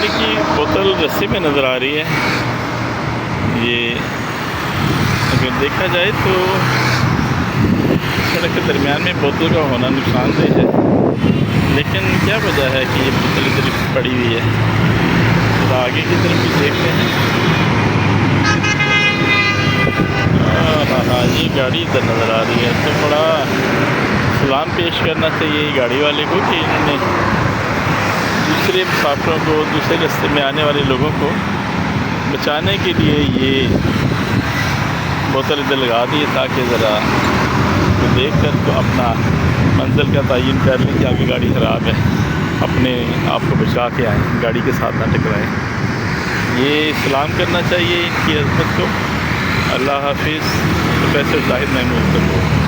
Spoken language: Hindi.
पानी की बोतल रस्सी में नज़र आ रही है। ये अगर देखा जाए तो सड़क के दरमियान में बोतल का होना नुकसानदेह है, लेकिन क्या वजह है कि ये बोतल इधर पड़ी हुई है। तो आगे की तरफ भी देखते हैं। हाँ, ये गाड़ी इधर नज़र आ रही है, तो बड़ा सलाम पेश करना चाहिए गाड़ी वाले को कि इन्होंने दूसरे मुसाफिरों को, दूसरे रास्ते में आने वाले लोगों को बचाने के लिए ये बोतल इधर लगा दी है, ताकि ज़रा तो देख कर तो अपना मंजिल का तयन कर लें कि आगे गाड़ी ख़राब है, अपने आप को बचा के आएँ, गाड़ी के साथ ना टकराएं। ये सलाम करना चाहिए इनकी अज़मत को। अल्लाह हाफिज़। प्रोफेसर जाहिद महमूद को।